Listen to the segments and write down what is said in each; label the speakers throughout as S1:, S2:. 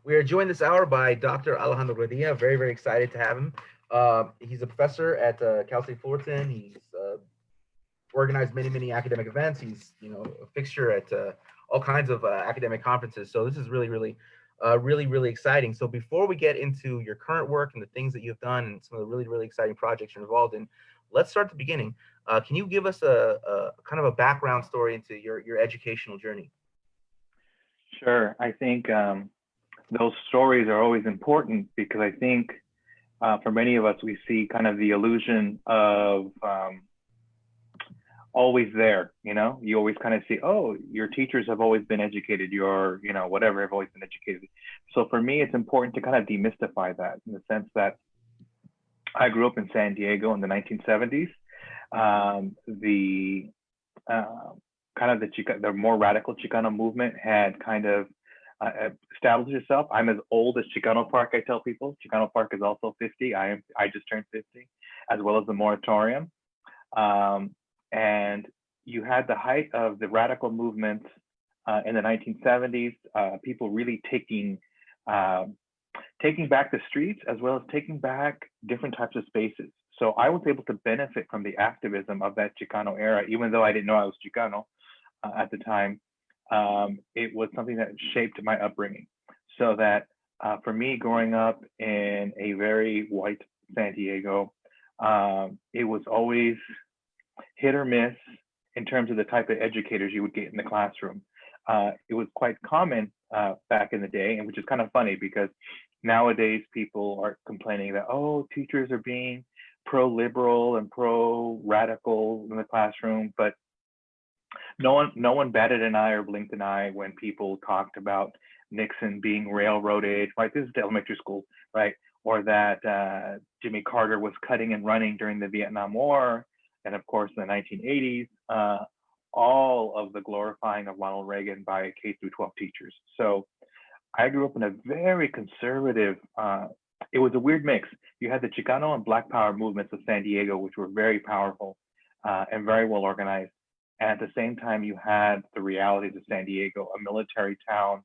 S1: We are joined this hour by Dr. Alejandro Gradilla. Very, very excited to have him. He's a professor at Cal State Fullerton. He's organized many, many academic events. He's, a fixture at all kinds of academic conferences. So this is really, really, really exciting. So before we get into your current work and the things that you've done and some of the really, really exciting projects you're involved in, let's start at the beginning. Can you give us a kind of a background story into your educational journey?
S2: Sure. I think those stories are always important because I think for many of us, we see kind of the illusion of always there. You always kind of see, oh, your teachers have always been educated, your, whatever, have always been educated. So for me, it's important to kind of demystify that in the sense that I grew up in San Diego in the 1970s. The kind of the more radical Chicano movement had kind of established itself. I'm as old as Chicano Park, I tell people. Chicano Park is also 50. I just turned 50, as well as the moratorium. And you had the height of the radical movement in the 1970s, people really taking back the streets, as well as taking back different types of spaces. So I was able to benefit from the activism of that Chicano era, even though I didn't know I was Chicano at the time. It was something that shaped my upbringing. So that for me, growing up in a very white San Diego, it was always hit or miss in terms of the type of educators you would get in the classroom. It was quite common back in the day, and which is kind of funny because nowadays people are complaining that, oh, teachers are being pro-liberal and pro-radical in the classroom, but no one batted an eye or blinked an eye when people talked about Nixon being railroaded, right? This is the elementary school, right? Or that Jimmy Carter was cutting and running during the Vietnam War. And of course, in the 1980s, all of the glorifying of Ronald Reagan by K through 12 teachers. So I grew up in a very conservative, it was a weird mix. You had the Chicano and Black Power movements of San Diego, which were very powerful and very well organized. And at the same time, you had the realities of San Diego, a military town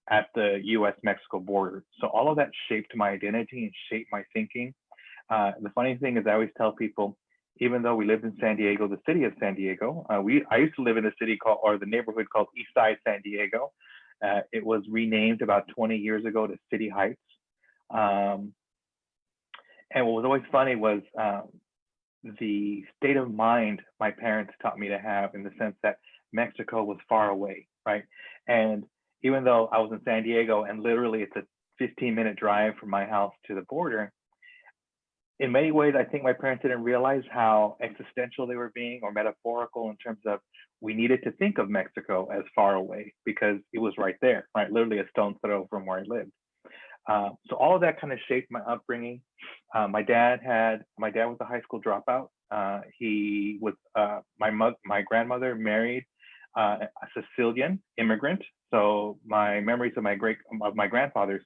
S2: at the US-Mexico border. So all of that shaped my identity and shaped my thinking. The funny thing is I always tell people, even though we lived in San Diego, the city of San Diego, I used to live in a city called, or the neighborhood called East Side San Diego. It was renamed about 20 years ago to City Heights. And what was always funny was the state of mind my parents taught me to have, in the sense that Mexico was far away, right? And even though I was in San Diego and literally it's a 15-minute drive from my house to the border, in many ways, I think my parents didn't realize how existential they were being, or metaphorical, in terms of we needed to think of Mexico as far away because it was right there, right? Literally a stone's throw from where I lived. So all of that kind of shaped my upbringing. My dad was a high school dropout. He was my grandmother married a Sicilian immigrant. So my memories of my grandfather,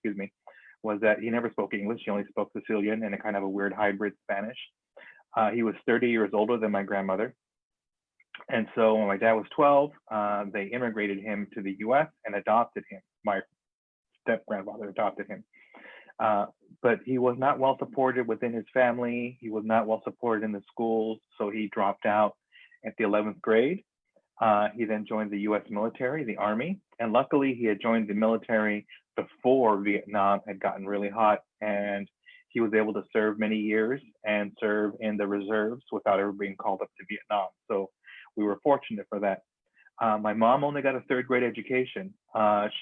S2: was that he never spoke English. He only spoke Sicilian and a kind of a weird hybrid Spanish. He was 30 years older than my grandmother. And so when my dad was 12, they immigrated him to the US and adopted him. My step-grandfather adopted him. But he was not well supported within his family. He was not well supported in the schools. So he dropped out at the 11th grade. He then joined the US military, the Army. And luckily he had joined the military before Vietnam had gotten really hot, and he was able to serve many years and serve in the reserves without ever being called up to Vietnam. So we were fortunate for that. My mom only got a third grade education.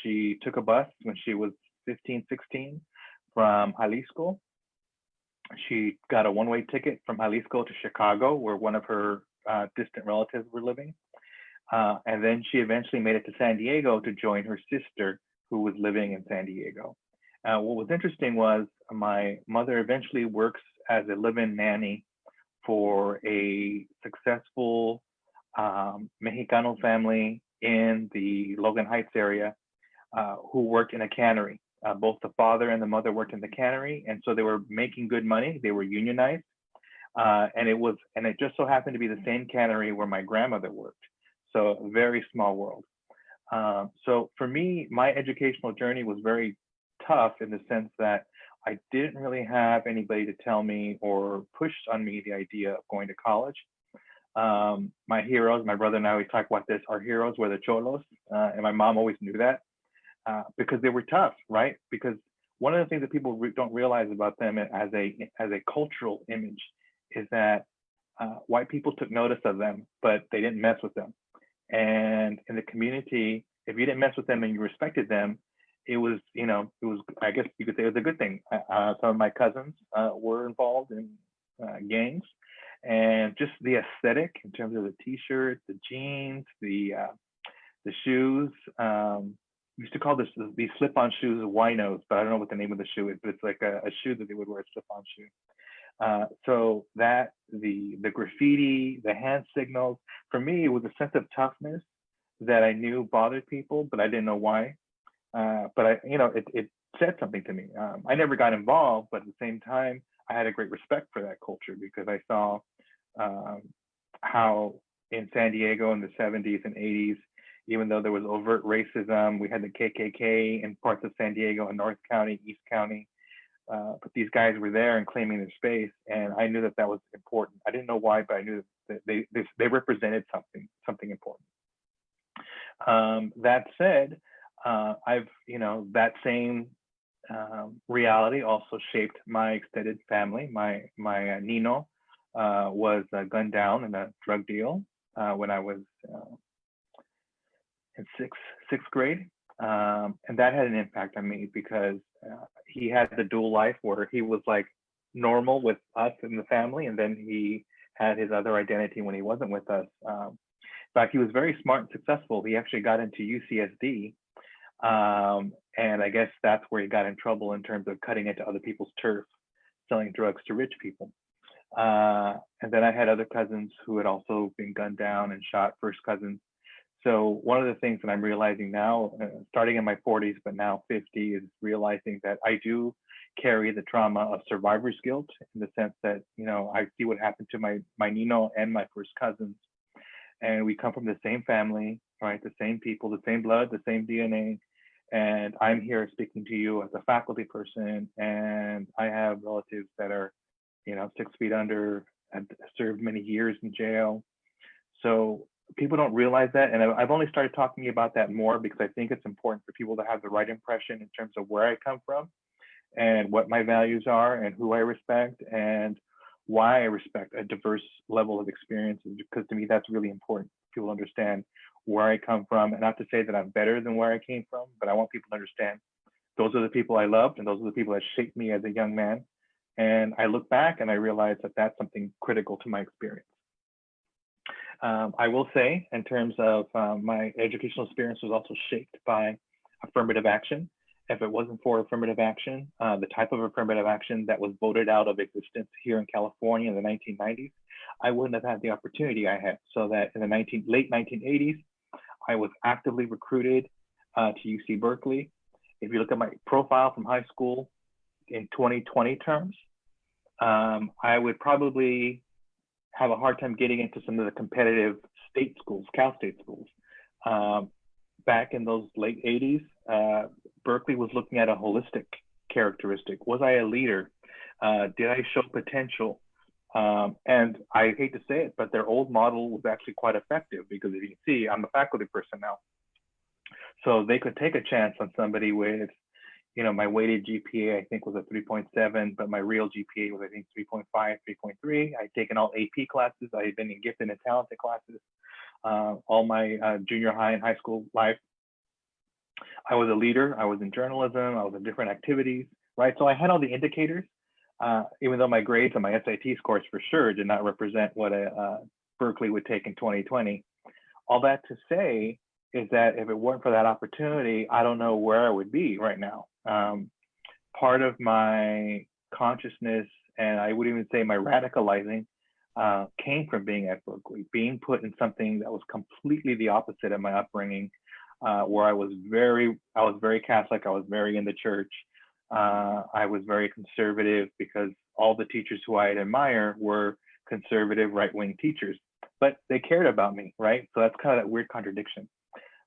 S2: She took a bus when she was 15, 16 from Jalisco. She got a one-way ticket from Jalisco to Chicago, where one of her distant relatives were living. And then she eventually made it to San Diego to join her sister, who was living in San Diego. What was interesting was my mother eventually works as a live-in nanny for a successful Mexicano family in the Logan Heights area who worked in a cannery. Both the father and the mother worked in the cannery, and so they were making good money. They were unionized, and it just so happened to be the same cannery where my grandmother worked. So a very small world. So for me, my educational journey was very tough in the sense that I didn't really have anybody to tell me or push on me the idea of going to college. My heroes, my brother and I always talk about this, our heroes were the cholos, and my mom always knew that because they were tough, right? Because one of the things that people don't realize about them as a cultural image is that white people took notice of them, but they didn't mess with them. And in the community, if you didn't mess with them and you respected them, it was, I guess you could say it was a good thing. Some of my cousins were involved in gangs, and just the aesthetic in terms of the t-shirt, the jeans, the shoes. We used to call these slip-on shoes winos, but I don't know what the name of the shoe is, but it's like a shoe that they would wear, a slip-on shoe. So that the graffiti, the hand signals, for me, it was a sense of toughness that I knew bothered people, but I didn't know why. But it said something to me. I never got involved, but at the same time, I had a great respect for that culture because I saw how in San Diego in the 70s and 80s, even though there was overt racism, we had the KKK in parts of San Diego and North County, East County. But these guys were there and claiming their space, and I knew that was important. I didn't know why, but I knew that they represented something important. That said, that same reality also shaped my extended family. My Nino was gunned down in a drug deal when I was in sixth grade. And that had an impact on me because he had the dual life where he was like normal with us in the family, and then he had his other identity when he wasn't with us. In fact, he was very smart and successful. He actually got into UCSD, and I guess that's where he got in trouble in terms of cutting into other people's turf, selling drugs to rich people. And then I had other cousins who had also been gunned down and shot, first cousins. So one of the things that I'm realizing now, starting in my 40s, but now 50, is realizing that I do carry the trauma of survivor's guilt in the sense that, I see what happened to my Nino and my first cousins. And we come from the same family, right? The same people, the same blood, the same DNA. And I'm here speaking to you as a faculty person, and I have relatives that are, 6 feet under and served many years in jail. So people don't realize that. And I've only started talking about that more because I think it's important for people to have the right impression in terms of where I come from and what my values are and who I respect and why I respect a diverse level of experiences, because to me, that's really important. People understand where I come from, and not to say that I'm better than where I came from, but I want people to understand those are the people I loved and those are the people that shaped me as a young man. And I look back and I realize that that's something critical to my experience. I will say, in terms of my educational experience was also shaped by affirmative action. If it wasn't for affirmative action, the type of affirmative action that was voted out of existence here in California in the 1990s, I wouldn't have had the opportunity I had. So that in the late 1980s, I was actively recruited to UC Berkeley. If you look at my profile from high school in 2020 terms, I would probably have a hard time getting into some of the competitive state schools, Cal State schools. Back in those late 80s, Berkeley was looking at a holistic characteristic. Was I a leader? Did I show potential? And I hate to say it, but their old model was actually quite effective because if you can see, I'm a faculty person now. So they could take a chance on somebody with, my weighted GPA, I think was a 3.7, but my real GPA was, I think, 3.5, 3.3. I'd taken all AP classes. I had been in gifted and talented classes all my junior high and high school life. I was a leader. I was in journalism. I was in different activities, right? So I had all the indicators, even though my grades and my SAT scores for sure did not represent what Berkeley would take in 2020. All that to say is that if it weren't for that opportunity, I don't know where I would be right now. Part of my consciousness, and I would even say my radicalizing, came from being at Berkeley, being put in something that was completely the opposite of my upbringing, where I was very Catholic. I was very in the church. I was very conservative because all the teachers who I admire were conservative right-wing teachers, but they cared about me, right? So that's kind of that weird contradiction.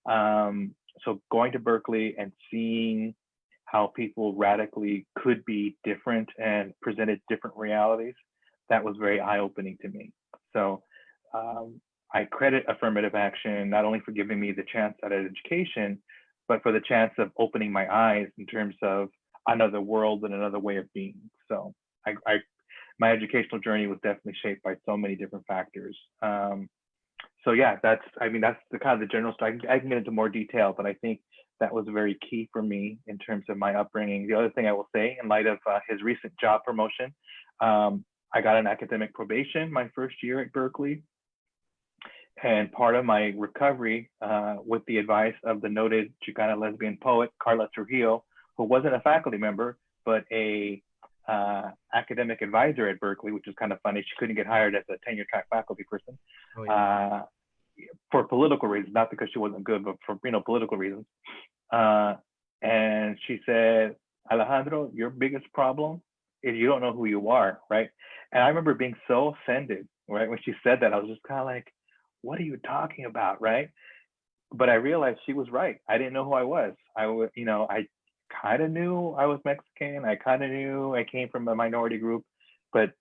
S2: So going to Berkeley and seeing how people radically could be different and presented different realities, that was very eye-opening to me. So I credit affirmative action not only for giving me the chance at an education, but for the chance of opening my eyes in terms of another world and another way of being. So my educational journey was definitely shaped by so many different factors. So yeah, that's the kind of the general story. I can get into more detail, but I think that was very key for me in terms of my upbringing. The other thing I will say, in light of his recent job promotion, I got an academic probation my first year at Berkeley. And part of my recovery, with the advice of the noted Chicana lesbian poet, Carla Trujillo, who wasn't a faculty member, but a academic advisor at Berkeley, which is kind of funny. She couldn't get hired as a tenure track faculty person. Oh, yeah. For political reasons, not because she wasn't good, but for political reasons. And she said, Alejandro, your biggest problem is you don't know who you are, right? And I remember being so offended, right? When she said that, I was just kind of like, what are you talking about, right? But I realized she was right. I didn't know who I was. I kind of knew I was Mexican. I kind of knew I came from a minority group, but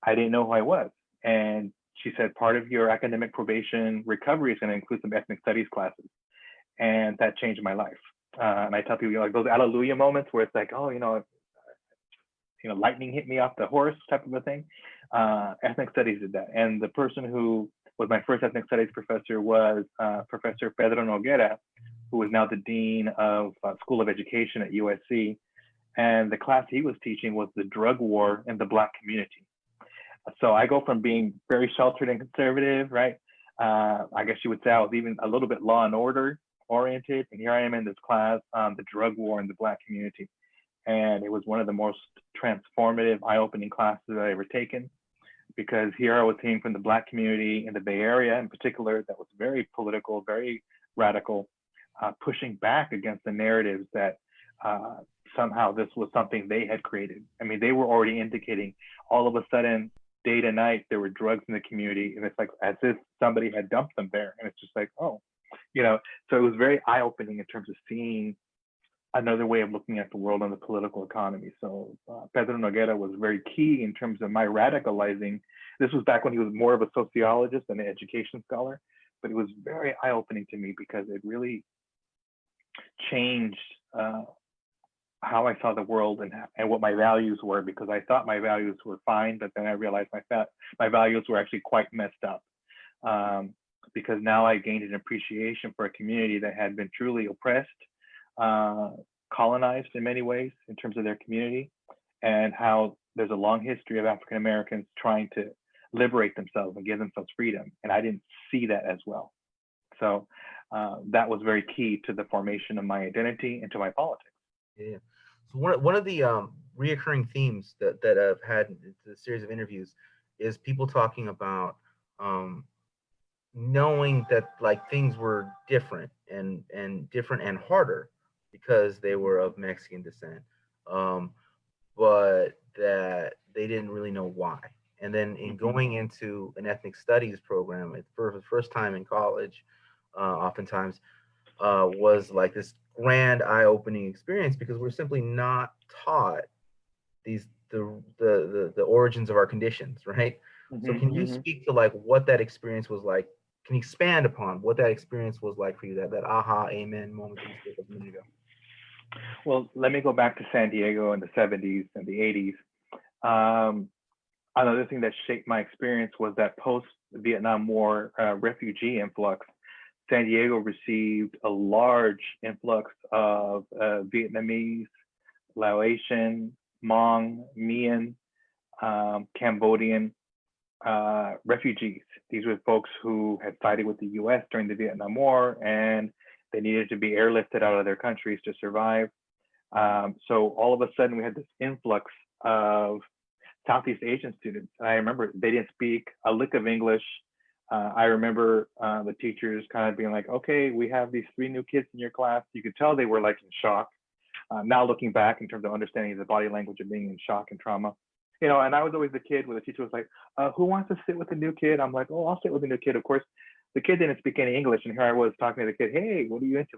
S2: I didn't know who I was. And she said, part of your academic probation recovery is going to include some ethnic studies classes. And that changed my life. And I tell people, like those hallelujah moments where it's like, oh, lightning hit me off the horse type of a thing. Ethnic studies did that. And the person who was my first ethnic studies professor was Professor Pedro Noguera, who is now the Dean of School of Education at USC. And the class he was teaching was the drug war in the Black community. So I go from being very sheltered and conservative, right? I guess you would say I was even a little bit law and order oriented. And here I am in this class on the drug war in the Black community. And it was one of the most transformative, eye-opening classes I've ever taken, because here I was seeing from the Black community in the Bay Area in particular that was very political, very radical, pushing back against the narratives that somehow this was something they had created. I mean, they were already indicating all of a sudden, day to night, there were drugs in the community, and it's like as if somebody had dumped them there. And it's just like, oh, so it was very eye-opening in terms of seeing another way of looking at the world and the political economy. So Pedro Noguera was very key in terms of my radicalizing. This was back when he was more of a sociologist than an education scholar, but it was very eye-opening to me because it really changed how I saw the world and what my values were, because I thought my values were fine, but then I realized my values were actually quite messed up. Because now I gained an appreciation for a community that had been truly oppressed, colonized in many ways in terms of their community, and how there's a long history of African Americans trying to liberate themselves and give themselves freedom. And I didn't see that as well. So that was very key to the formation of my identity and to my politics.
S1: Yeah. So one of the reoccurring themes that I've had in the series of interviews is people talking about knowing that like things were different and different and harder because they were of Mexican descent, but that they didn't really know why. And then in going into an ethnic studies program for the first time in college, oftentimes was like this grand eye-opening experience, because we're simply not taught the origins of our conditions, right? So can you speak to like what that experience was like? Can you expand upon what that experience was like for you, that aha, amen moment you spoke of a minute ago?
S2: Well, let me go back to San Diego in the 70s and the 80s. Another thing that shaped my experience was that post-Vietnam War refugee influx. San Diego received a large influx of Vietnamese, Laotian, Hmong, Mian, Cambodian refugees. These were folks who had sided with the US during the Vietnam War, and they needed to be airlifted out of their countries to survive. So all of a sudden we had this influx of Southeast Asian students. I remember they didn't speak a lick of English. I remember the teachers kind of being like, okay, we have these 3 new kids in your class. You could tell they were like in shock. Now looking back in terms of understanding the body language of being in shock and trauma. And I was always the kid where the teacher was like, who wants to sit with the new kid? I'm like, oh, I'll sit with the new kid. Of course, the kid didn't speak any English. And here I was talking to the kid, hey, what are you into?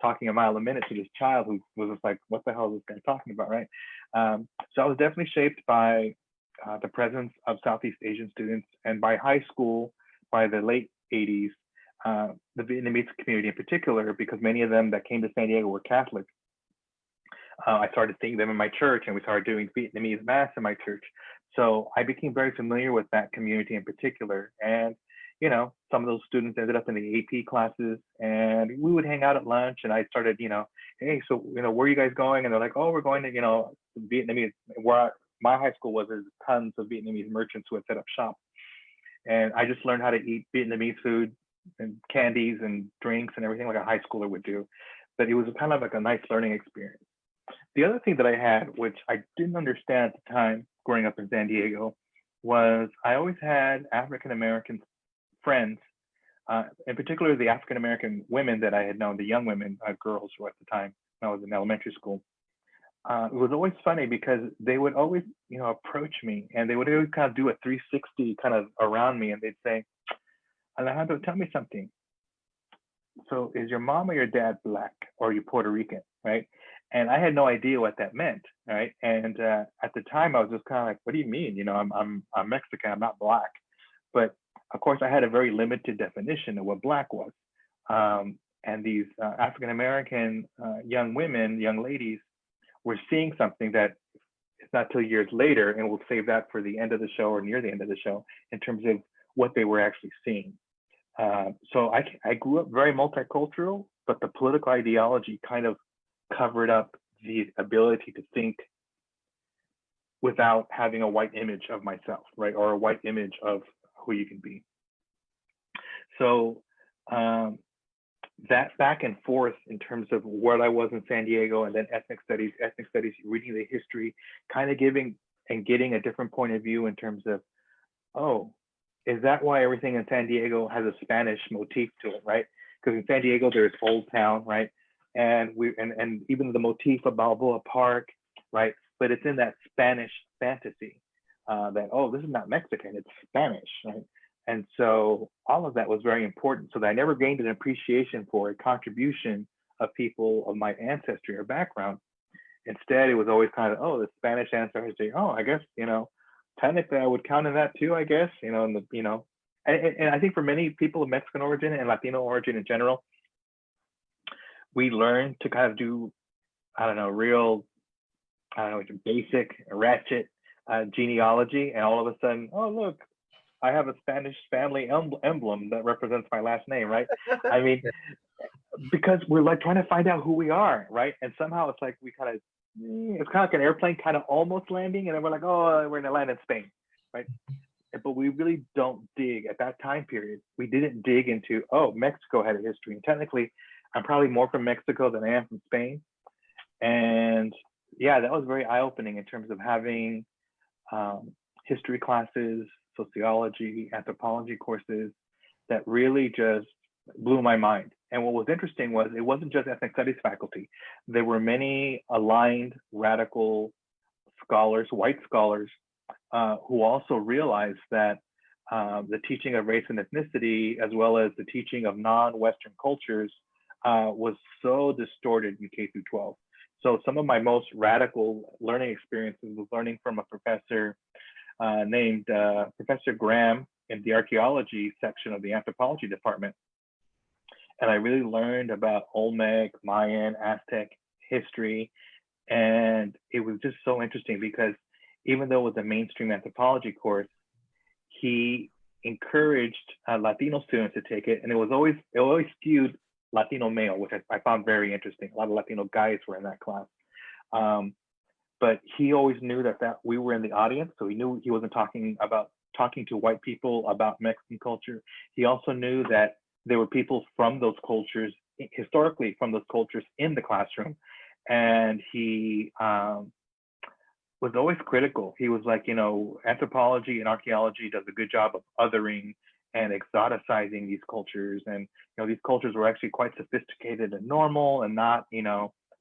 S2: talking a mile a minute to this child who was just like, what the hell is this guy talking about, right? So I was definitely shaped by the presence of Southeast Asian students, and by high school, by the late 80s, the Vietnamese community in particular, because many of them that came to San Diego were Catholic. I started seeing them in my church, and we started doing Vietnamese mass in my church. So I became very familiar with that community in particular. And, you know, some of those students ended up in the AP classes, and we would hang out at lunch. And I started, you know, hey, so, you know, where are you guys going? And they're like, oh, we're going to, you know, Vietnamese, where my high school was, there's tons of Vietnamese merchants who had set up shop. And I just learned how to eat Vietnamese food and candies and drinks and everything like a high schooler would do. But it was kind of like a nice learning experience. The other thing that I had, which I didn't understand at the time growing up in San Diego, was I always had African American friends, in particular the African American women that I had known, the young women, girls who at the time when I was in elementary school. It was always funny because they would always, you know, approach me, and they would always kind of do a 360 kind of around me, and they'd say, Alejandro, tell me something. So is your mom or your dad Black, or are you Puerto Rican, right? And I had no idea what that meant, right? And at the time, I was just kind of like, what do you mean? You know, I'm Mexican, I'm not Black. But of course, I had a very limited definition of what Black was. And these African American young women, young ladies, were seeing something that it's not till years later, and we'll save that for the end of the show or near the end of the show, in terms of what they were actually seeing. So I grew up very multicultural, but the political ideology kind of covered up the ability to think without having a white image of myself, right? Or a white image of who you can be. So that back and forth in terms of what I was in San Diego, and then ethnic studies, reading the history, kind of giving and getting a different point of view in terms of, oh, is that why everything in San Diego has a Spanish motif to it, right? Because in San Diego, there's Old Town, right? And even the motif of Balboa Park, right? But it's in that Spanish fantasy that, oh, this is not Mexican, it's Spanish, right? And so all of that was very important, so that I never gained an appreciation for a contribution of people of my ancestry or background. Instead, it was always kind of, oh, the Spanish ancestry, oh, I guess, you know, technically I would count in that too, I guess, you know, and I think for many people of Mexican origin and Latino origin in general, we learn to kind of do, basic, ratchet genealogy, and all of a sudden, oh, look, I have a Spanish family emblem that represents my last name, right? I mean, because we're like trying to find out who we are, right? And somehow it's like it's kind of like an airplane kind of almost landing, and then we're like, oh, we're gonna land in Spain, right? But we really don't dig at that time period. We didn't dig into, oh, Mexico had a history, and technically, I'm probably more from Mexico than I am from Spain. And yeah, that was very eye-opening in terms of having history classes, sociology, anthropology courses that really just blew my mind. And what was interesting was it wasn't just ethnic studies faculty. There were many aligned radical scholars, white scholars, who also realized that the teaching of race and ethnicity, as well as the teaching of non-Western cultures, was so distorted in K through 12. So some of my most radical learning experiences was learning from a professor named Professor Graham in the archaeology section of the anthropology department. And I really learned about Olmec, Mayan, Aztec history. And it was just so interesting because even though it was a mainstream anthropology course, he encouraged Latino students to take it. And it always skewed Latino male, which I found very interesting. A lot of Latino guys were in that class. But he always knew that we were in the audience. So he knew he wasn't talking to white people about Mexican culture. He also knew that there were people from those cultures, historically from those cultures in the classroom. And he was always critical. He was like, anthropology and archaeology does a good job of othering and exoticizing these cultures. And, these cultures were actually quite sophisticated and normal and not,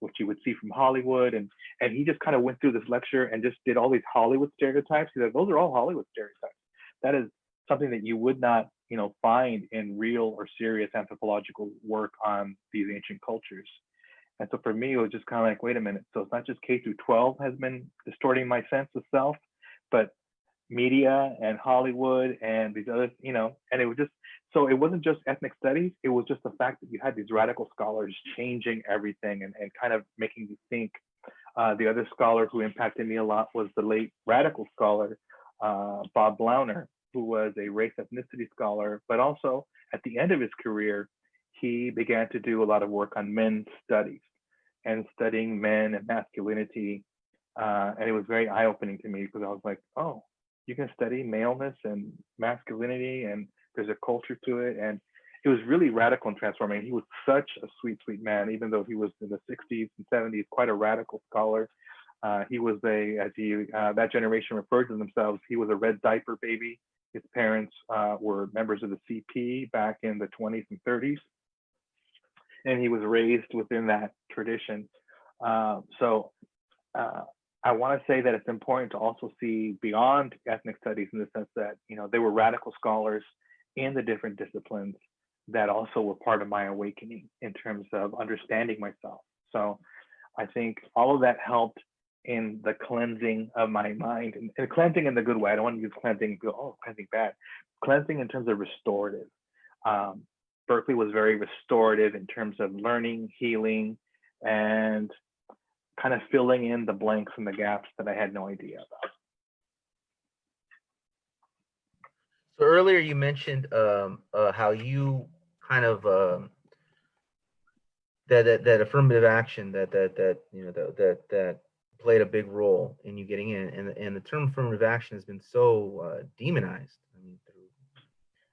S2: what you would see from Hollywood. And he just kind of went through this lecture and just did all these Hollywood stereotypes. He said, those are all Hollywood stereotypes. That is something that you would not, find in real or serious anthropological work on these ancient cultures. And so for me, it was just kind of like, wait a minute. So it's not just K through 12 has been distorting my sense of self, but media and Hollywood and these other, and it was just, so it wasn't just ethnic studies. It was just the fact that you had these radical scholars changing everything and kind of making you think. The other scholar who impacted me a lot was the late radical scholar, Bob Blauner, who was a race ethnicity scholar, but also at the end of his career, he began to do a lot of work on men's studies and studying men and masculinity. And it was very eye-opening to me because I was like, oh, you can study maleness and masculinity and there's a culture to it. And it was really radical and transforming. He was such a sweet, sweet man, even though he was in the 60s and 70s, quite a radical scholar. He was that generation referred to themselves, he was a red diaper baby. His parents were members of the CP back in the 20s and 30s. And he was raised within that tradition. So I want to say that it's important to also see beyond ethnic studies in the sense that, they were radical scholars in the different disciplines that also were part of my awakening in terms of understanding myself. So I think all of that helped in the cleansing of my mind, and cleansing in the good way. I don't want to use cleansing and go, oh, cleansing bad. Cleansing in terms of restorative. Berkeley was very restorative in terms of learning, healing, and kind of filling in the blanks and the gaps that I had no idea about.
S1: So earlier you mentioned how you kind of that affirmative action that played a big role in you getting in, and the term affirmative action has been so demonized. I mean,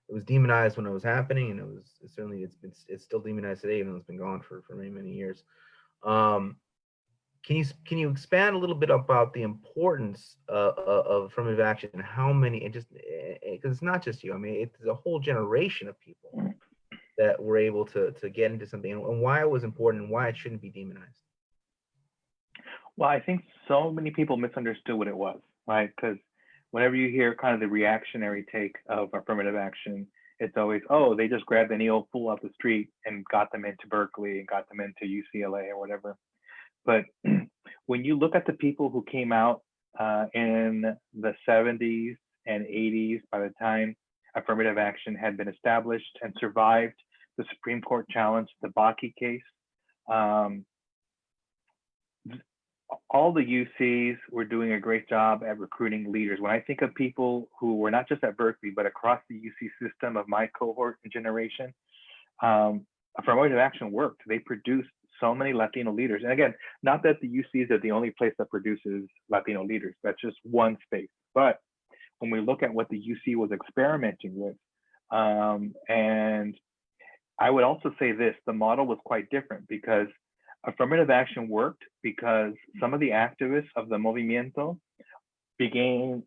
S1: it was demonized when it was happening, and it's still demonized today, even though it's been gone for many years. Can you expand a little bit about the importance of affirmative action and how many, and just because it's not just you, I mean, it's a whole generation of people that were able to get into something, and why it was important and why it shouldn't be demonized?
S2: Well, I think so many people misunderstood what it was, right? Because whenever you hear kind of the reactionary take of affirmative action, it's always, oh, they just grabbed any old fool off the street and got them into Berkeley and got them into UCLA or whatever. But when you look at the people who came out in the 70s and 80s, by the time affirmative action had been established and survived the Supreme Court challenge, the Bakke case, all the UCs were doing a great job at recruiting leaders. When I think of people who were not just at Berkeley, but across the UC system of my cohort and generation, affirmative action worked. They produced so many Latino leaders. And again, not that the UCs are the only place that produces Latino leaders. That's just one space. But when we look at what the UC was experimenting with, and I would also say this, the model was quite different because affirmative action worked because some of the activists of the movimiento became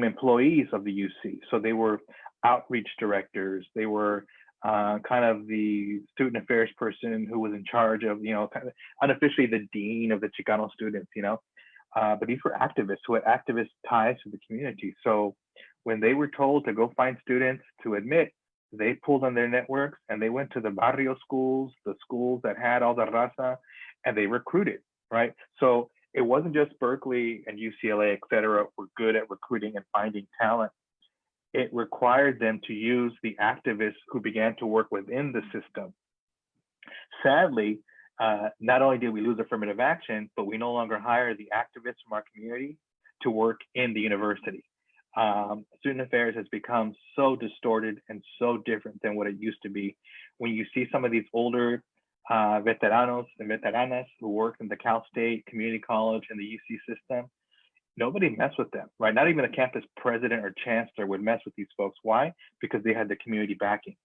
S2: employees of the UC. So they were outreach directors. They were kind of the student affairs person who was in charge of, kind of unofficially the dean of the Chicano students, but these were activists who had activist ties to the community. So when they were told to go find students to admit, they pulled on their networks and they went to the barrio schools, the schools that had all the raza, and they recruited, right? So it wasn't just Berkeley and UCLA, et cetera, were good at recruiting and finding talent. It required them to use the activists who began to work within the system. Sadly, not only did we lose affirmative action, but we no longer hire the activists from our community to work in the university. Student affairs has become so distorted and so different than what it used to be. When you see some of these older veteranos and veteranas who work in the Cal State Community College and the UC system, nobody messed with them, right? Not even the campus president or chancellor would mess with these folks. Why? Because they had the community backing.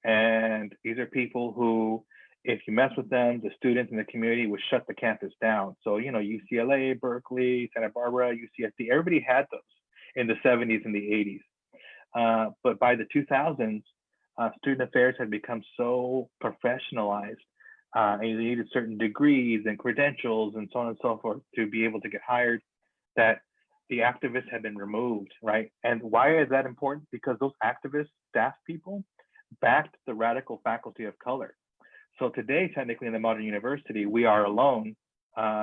S2: And these are people who, if you mess with them, the students in the community would shut the campus down. So, UCLA, Berkeley, Santa Barbara, UCSD, everybody had those in the 70s and the 80s. But by the 2000s, student affairs had become so professionalized, and you needed certain degrees and credentials and so on and so forth to be able to get hired, that the activists had been removed, right? And why is that important? Because those activists, staff people, backed the radical faculty of color. So today, technically in the modern university, we are alone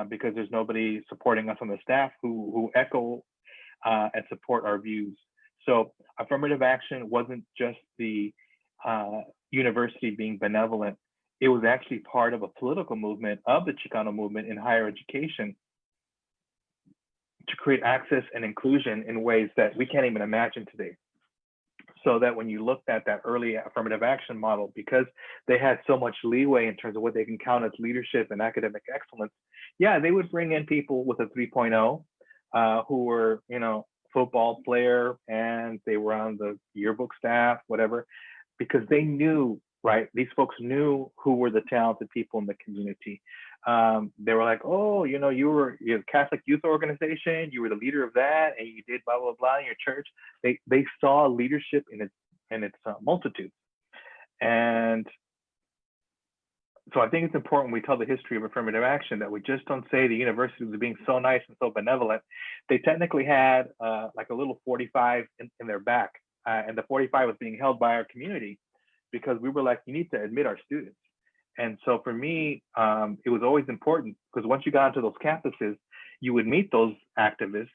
S2: because there's nobody supporting us on the staff who echo and support our views. So affirmative action wasn't just the university being benevolent. It was actually part of a political movement of the Chicano movement in higher education to create access and inclusion in ways that we can't even imagine today. So that when you looked at that early affirmative action model, because they had so much leeway in terms of what they can count as leadership and academic excellence, yeah, they would bring in people with a 3.0 who were, football player and they were on the yearbook staff, whatever, because they knew, right? These folks knew who were the talented people in the community. They were like, oh, you were the Catholic Youth Organization, you were the leader of that, and you did blah blah blah in your church. They saw leadership in its multitude, and so I think it's important we tell the history of affirmative action, that we just don't say the university was being so nice and so benevolent. They technically had like a little 45 in their back, and the 45 was being held by our community because we were like, you need to admit our students. And so for me, it was always important because once you got into those campuses, you would meet those activists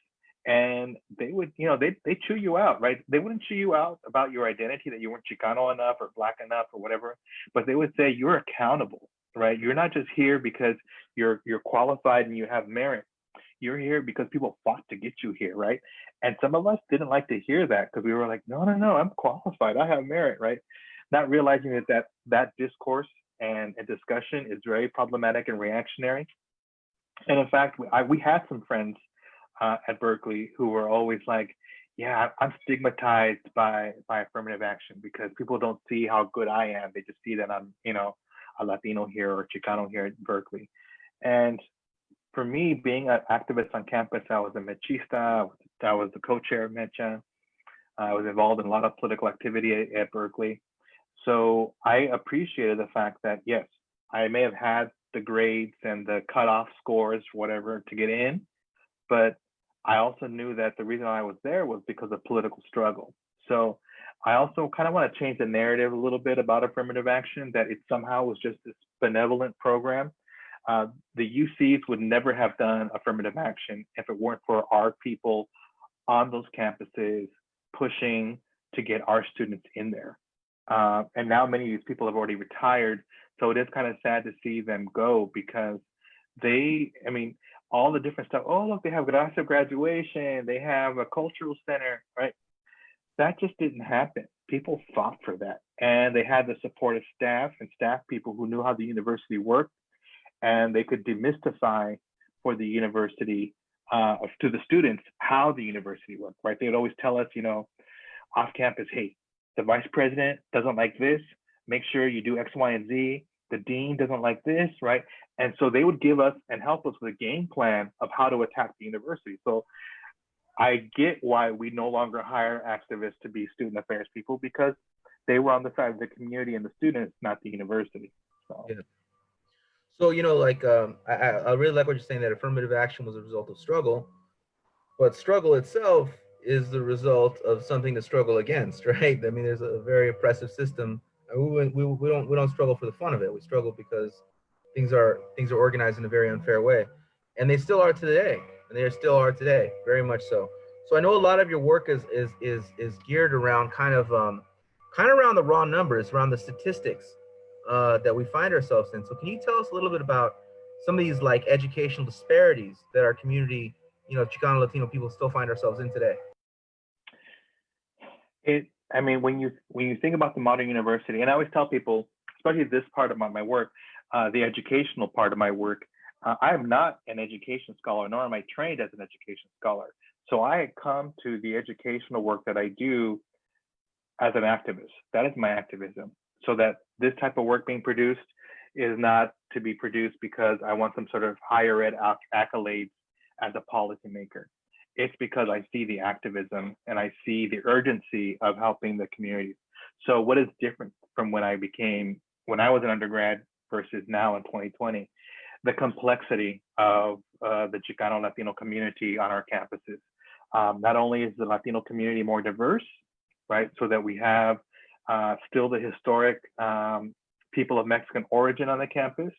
S2: and they would, they chew you out, right? They wouldn't chew you out about your identity, that you weren't Chicano enough or Black enough or whatever, but they would say you're accountable, right? You're not just here because you're qualified and you have merit. You're here because people fought to get you here, right? And some of us didn't like to hear that because we were like, no, I'm qualified. I have merit, right? Not realizing that discourse and a discussion is very problematic and reactionary. And in fact, we had some friends at Berkeley who were always like, yeah, I'm stigmatized by affirmative action because people don't see how good I am. They just see that I'm, a Latino here or Chicano here at Berkeley. And for me, being an activist on campus, I was a mechista, I was the co-chair of Mecha. I was involved in a lot of political activity at Berkeley. So I appreciated the fact that, yes, I may have had the grades and the cutoff scores, whatever, to get in, but I also knew that the reason I was there was because of political struggle. So I also kind of want to change the narrative a little bit about affirmative action, that it somehow was just this benevolent program. The UCs would never have done affirmative action if it weren't for our people on those campuses pushing to get our students in there. And now many of these people have already retired. So it is kind of sad to see them go because all the different stuff. Oh, look, they have Gracia graduation. They have a cultural center, right? That just didn't happen. People fought for that. And they had the supportive staff and staff people who knew how the university worked. And they could demystify for the university, to the students, how the university worked, right? They would always tell us, off campus, hey, the vice president doesn't like this. Make sure you do X, Y, and Z. The dean doesn't like this, right? And so they would give us and help us with a game plan of how to attack the university. So I get why we no longer hire activists to be student affairs people, because they were on the side of the community and the students, not the university. So.
S1: Yeah. So, I really like what you're saying, that affirmative action was a result of struggle, but struggle itself is the result of something to struggle against, right? I mean, there's a very oppressive system. We don't struggle for the fun of it. We struggle because things are organized in a very unfair way, and they still are today, very much so. So I know a lot of your work is geared around kind of around the raw numbers, around the statistics that we find ourselves in. So can you tell us a little bit about some of these like educational disparities that our community, Chicano Latino people still find ourselves in today?
S2: When you think about the modern university, and I always tell people, especially this part of my work, the educational part of my work, I am not an education scholar, nor am I trained as an education scholar. So I come to the educational work that I do as an activist. That is my activism. So that this type of work being produced is not to be produced because I want some sort of higher ed accolades as a policymaker. It's because I see the activism and I see the urgency of helping the communities. So what is different from when I was an undergrad versus now in 2020? The complexity of the Chicano Latino community on our campuses. Not only is the Latino community more diverse, right? So that we have still the historic people of Mexican origin on the campus.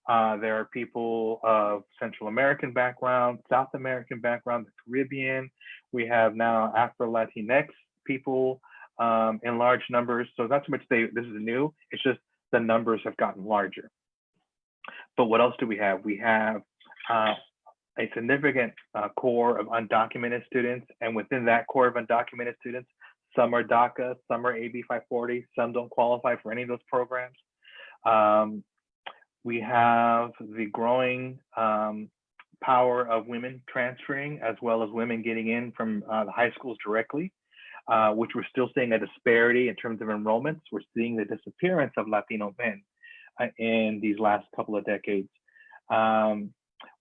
S2: There are people of Central American background, South American background, the Caribbean. We have now Afro-Latinx people in large numbers. So not so much this is new, it's just the numbers have gotten larger. But what else do we have? We have a significant core of undocumented students. And within that core of undocumented students, some are DACA, some are AB 540, some don't qualify for any of those programs. We have the growing power of women transferring, as well as women getting in from the high schools directly, which we're still seeing a disparity in terms of enrollments. We're seeing the disappearance of Latino men in these last couple of decades.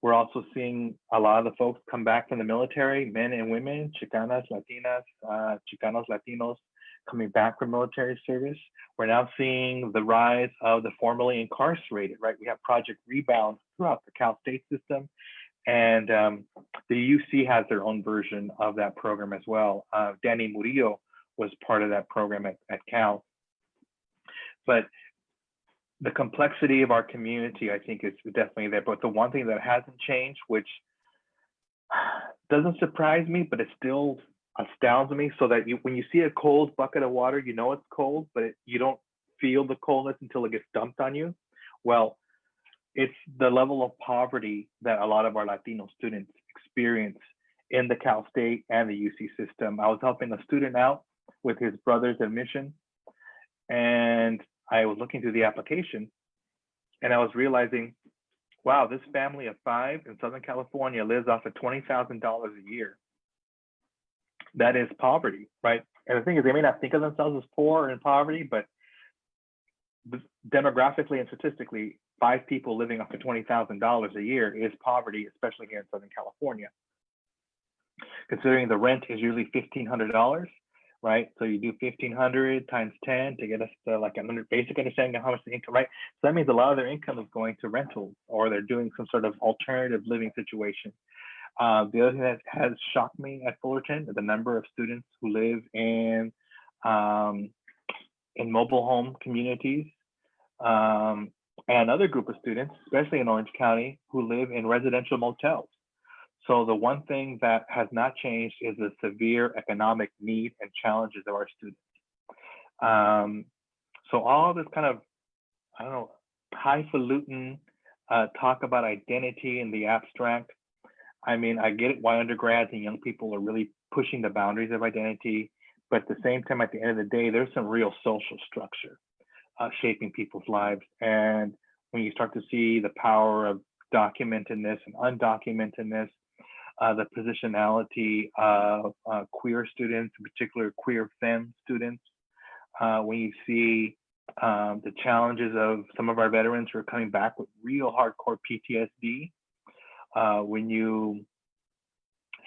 S2: We're also seeing a lot of the folks come back from the military, men and women, Chicanas, Latinas, Chicanos, Latinos, coming back from military service. We're now seeing the rise of the formerly incarcerated, right? We have Project Rebound throughout the Cal State system. And the UC has their own version of that program as well. Danny Murillo was part of that program at Cal. But the complexity of our community, I think, is definitely there. But the one thing that hasn't changed, which doesn't surprise me, but it still astounds me, so that when you see a cold bucket of water, you know it's cold, but you don't feel the coldness until it gets dumped on you. Well, it's the level of poverty that a lot of our Latino students experience in the Cal State and the UC system. I was helping a student out with his brother's admission, and I was looking through the application, and I was realizing, wow, this family of 5 in Southern California lives off of $20,000 a year. That is poverty, right? And the thing is, they may not think of themselves as poor or in poverty, but demographically and statistically, 5 people living off of $20,000 a year is poverty, especially here in Southern California. Considering the rent is usually $1,500, right? So you do 1,500 times 10 to get us to like a basic understanding of how much the income, right? So that means a lot of their income is going to rentals, or they're doing some sort of alternative living situation. The other thing that has shocked me at Fullerton is the number of students who live in mobile home communities, and another group of students, especially in Orange County, who live in residential motels. So the one thing that has not changed is the severe economic need and challenges of our students. So all this kind of, I don't know, highfalutin talk about identity in the abstract. I mean, I get it why undergrads and young people are really pushing the boundaries of identity, but at the same time, at the end of the day, there's some real social structure shaping people's lives. And when you start to see the power of documentedness and undocumentedness, the positionality of queer students, in particular queer femme students, when you see the challenges of some of our veterans who are coming back with real hardcore PTSD, when you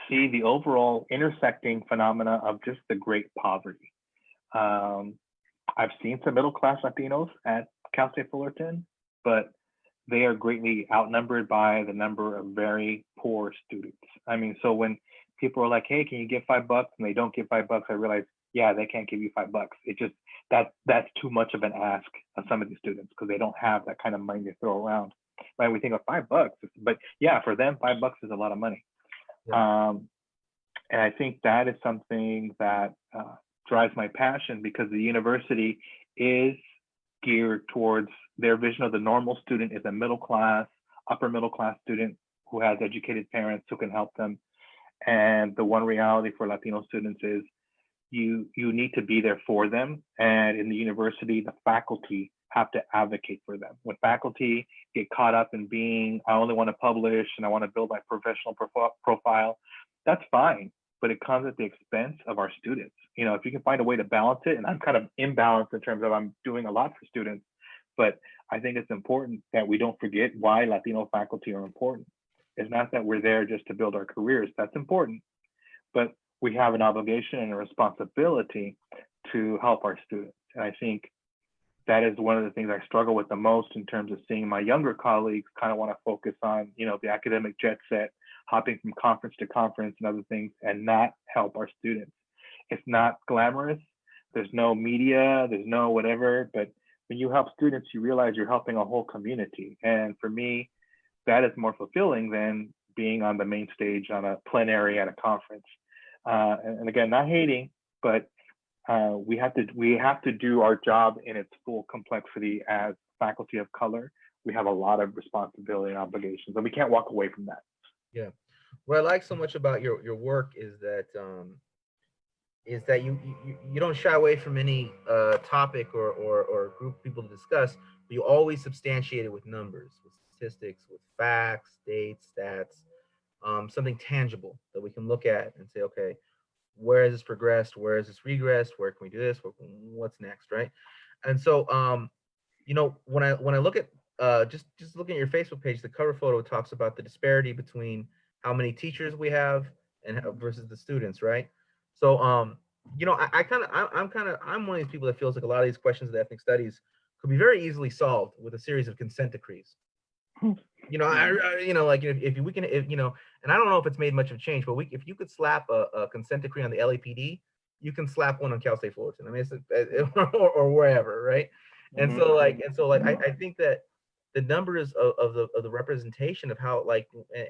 S2: see the overall intersecting phenomena of just the great poverty. I've seen some middle-class Latinos at Cal State Fullerton, but they are greatly outnumbered by the number of very poor students. I mean, so when people are like, hey, can you give $5? And they don't give $5, I realize, yeah, they can't give you $5. It just, that's too much of an ask of some of these students, because they don't have that kind of money to throw around. Right? We think of $5, but yeah, for them, $5 is a lot of money. Yeah. And I think that is something that drives my passion, because the university is geared towards their vision of the normal student is a middle class, upper middle class student who has educated parents who can help them. And the one reality for Latino students is you need to be there for them. And in the university, the faculty have to advocate for them. When faculty get caught up in being, I only want to publish and I want to build my professional profile, that's fine, but it comes at the expense of our students. You know, if you can find a way to balance it, and I'm kind of imbalanced in terms of I'm doing a lot for students, but I think it's important that we don't forget why Latino faculty are important. It's not that we're there just to build our careers, that's important, but we have an obligation and a responsibility to help our students. And I think that is one of the things I struggle with the most in terms of seeing my younger colleagues kind of want to focus on, you know, the academic jet set, hopping from conference to conference and other things, and not help our students. It's not glamorous. There's no media, there's no whatever, but when when you help students, you realize you're helping a whole community. And for me, that is more fulfilling than being on the main stage on a plenary at a conference. And again, not hating, but we have to do our job in its full complexity as faculty of color. We have a lot of responsibility and obligations, and we can't walk away from that.
S1: Yeah. What I like so much about your work is that you don't shy away from any topic or group of people to discuss, but you always substantiate it with numbers, with statistics, with facts, dates, stats, something tangible that we can look at and say, okay, where has this progressed? Where has this regressed? Where can we do this? What's next, right? And so, when I look at just looking at your Facebook page, the cover photo talks about the disparity between how many teachers we have and versus the students, right? So, I'm one of these people that feels like a lot of these questions of ethnic studies could be very easily solved with a series of consent decrees. Like if we can, and I don't know if it's made much of a change, but if you could slap a consent decree on the LAPD, you can slap one on Cal State Fullerton. I mean, or wherever, right? And so I think that the numbers of the representation of how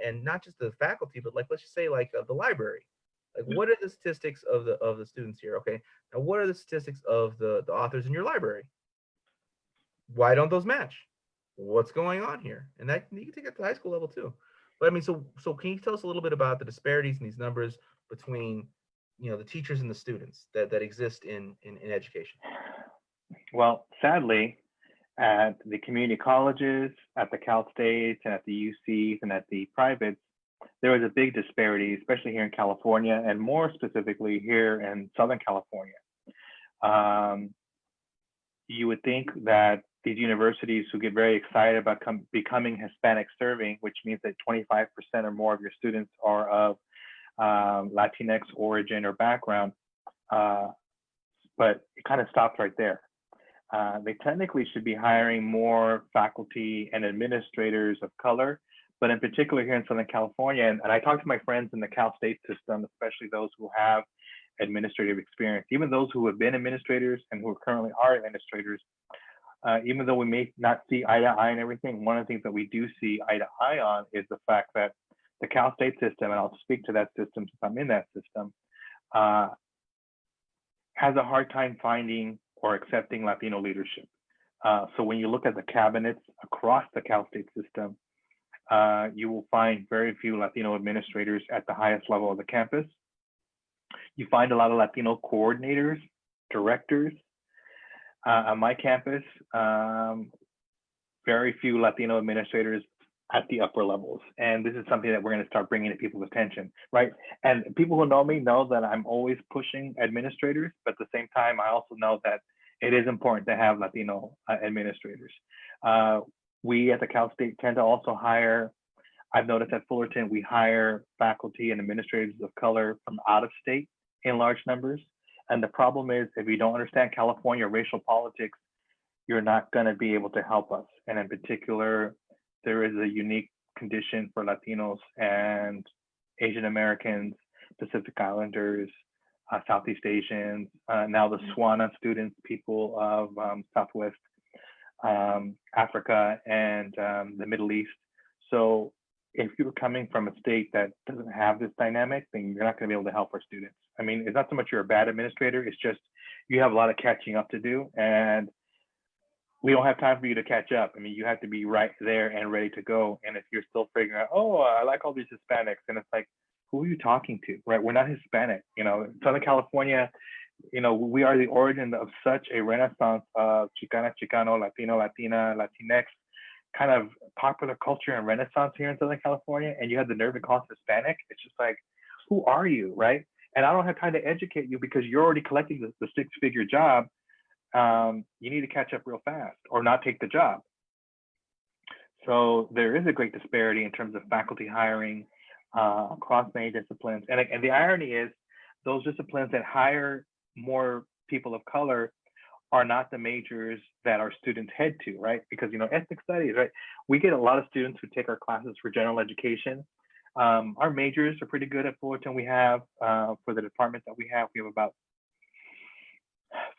S1: and not just the faculty, but let's just say the library. Like, what are the statistics of the students here? Okay, now what are the statistics of the authors in your library? Why don't those match? What's going on here? And that you can take it to the high school level too. But I mean, so can you tell us a little bit about the disparities in these numbers between the teachers and the students that exist in education?
S2: Well, sadly, at the community colleges, at the Cal States, and at the UCs, and at the privates, there was a big disparity, especially here in California, and more specifically here in Southern California. You would think that these universities who get very excited about becoming Hispanic serving, which means that 25% or more of your students are of Latinx origin or background, but it kind of stopped right there. They technically should be hiring more faculty and administrators of color, but in particular here in Southern California, and I talk to my friends in the Cal State system, especially those who have administrative experience, even those who have been administrators and who currently are administrators, even though we may not see eye to eye and everything, one of the things that we do see eye to eye on is the fact that the Cal State system, and I'll speak to that system since I'm in that system, has a hard time finding or accepting Latino leadership. So when you look at the cabinets across the Cal State system, you will find very few Latino administrators at the highest level of the campus. You find a lot of Latino coordinators, directors. On my campus, very few Latino administrators at the upper levels. And this is something that we're going to start bringing to people's attention, right? And people who know me know that I'm always pushing administrators, but at the same time, I also know that it is important to have Latino administrators. We at the Cal State tend to also hire, I've noticed at Fullerton, we hire faculty and administrators of color from out of state in large numbers. And the problem is, if you don't understand California racial politics, you're not going to be able to help us. And in particular, there is a unique condition for Latinos and Asian Americans, Pacific Islanders, Southeast Asians, now the SWANA students, people of Southwest Africa and the Middle East. So if you're coming from a state that doesn't have this dynamic, then you're not going to be able to help our students. I mean, it's not so much you're a bad administrator, it's just you have a lot of catching up to do, and we don't have time for you to catch up. I mean, you have to be right there and ready to go. And if you're still figuring out, oh, I like all these Hispanics, and it's like, who are you talking to, right? We're not Hispanic. Southern California, we are the origin of such a renaissance of Chicana, Chicano, Latino, Latina, Latinx kind of popular culture and renaissance here in Southern California, and you have the nerve to call us Hispanic. It's just like, who are you, right? And I don't have time to educate you because you're already collecting the six-figure job. You need to catch up real fast or not take the job. So there is a great disparity in terms of faculty hiring across many disciplines. And the irony is those disciplines that hire more people of color are not the majors that our students head to, right? Because, ethnic studies, right? We get a lot of students who take our classes for general education. Our majors are pretty good at Fullerton. We have, for the department that we have about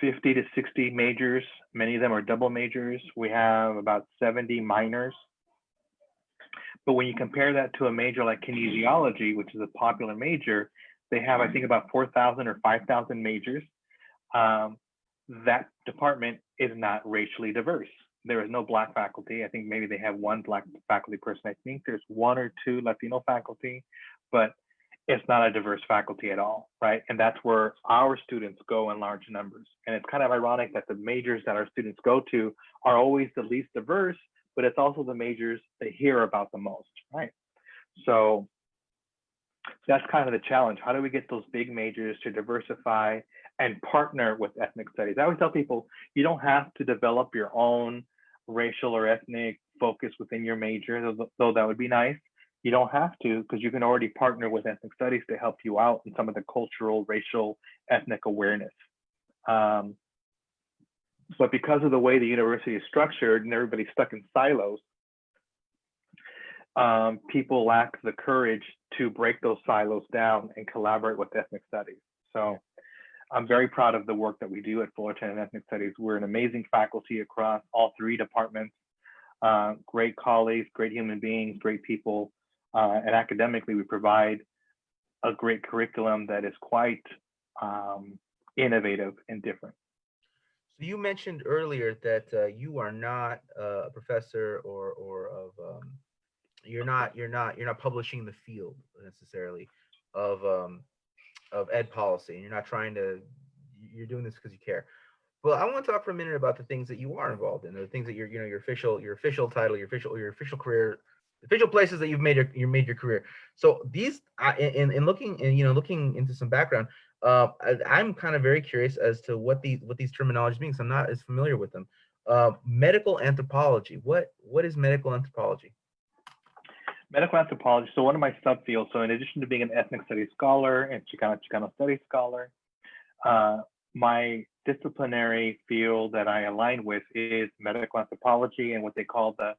S2: 50 to 60 majors. Many of them are double majors. We have about 70 minors. But when you compare that to a major like kinesiology, which is a popular major, they have, I think, about 4,000 or 5,000 majors. That department is not racially diverse. There is no Black faculty. I think maybe they have one Black faculty person. I think there's one or two Latino faculty, but it's not a diverse faculty at all, right? And that's where our students go in large numbers. And it's kind of ironic that the majors that our students go to are always the least diverse, but it's also the majors they hear about the most, right? So that's kind of the challenge. How do we get those big majors to diversify and partner with ethnic studies? I always tell people, you don't have to develop your own racial or ethnic focus within your major, though that would be nice. You don't have to, because you can already partner with ethnic studies to help you out in some of the cultural, racial, ethnic awareness. But because of the way the university is structured and everybody's stuck in silos, people lack the courage to break those silos down and collaborate with ethnic studies. So I'm very proud of the work that we do at Fullerton in ethnic studies. We're an amazing faculty across all three departments, great colleagues, great human beings, great people. And academically, we provide a great curriculum that is quite innovative and different.
S1: So you mentioned earlier that you are not a professor or of you're not publishing the field necessarily of ed policy, and you're not trying to, you're doing this because you care. Well, I want to talk for a minute about the things that you are involved in, the things that your your official title, your official career, official places that you've made your career. So these, in looking and looking into some background, I'm kind of very curious as to what these terminologies mean. So I'm not as familiar with them. Medical anthropology. What is medical anthropology?
S2: Medical anthropology. So one of my subfields. So in addition to being an ethnic studies scholar and Chicano studies scholar, my disciplinary field that I align with is medical anthropology and what they call the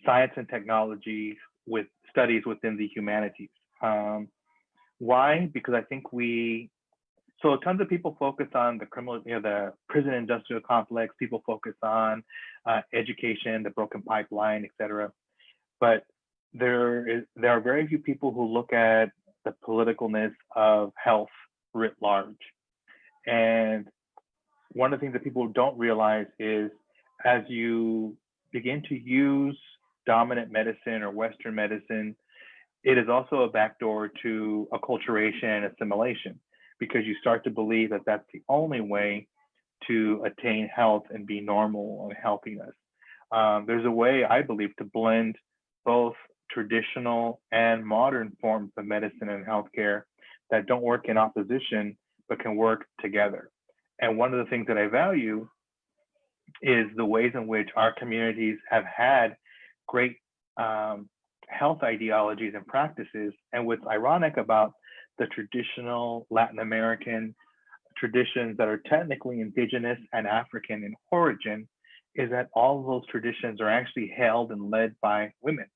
S2: science and technology with studies within the humanities. Why? Because I think so tons of people focus on the criminal, the prison industrial complex. People focus on education, the broken pipeline, et cetera. But there are very few people who look at the politicalness of health writ large. And one of the things that people don't realize is as you begin to use dominant medicine or Western medicine, it is also a backdoor to acculturation and assimilation, because you start to believe that that's the only way to attain health and be normal and healthiness. There's a way, I believe, to blend both traditional and modern forms of medicine and healthcare that don't work in opposition, but can work together. And one of the things that I value is the ways in which our communities have had great health ideologies and practices. And what's ironic about the traditional Latin American traditions that are technically indigenous and African in origin is that all of those traditions are actually held and led by women.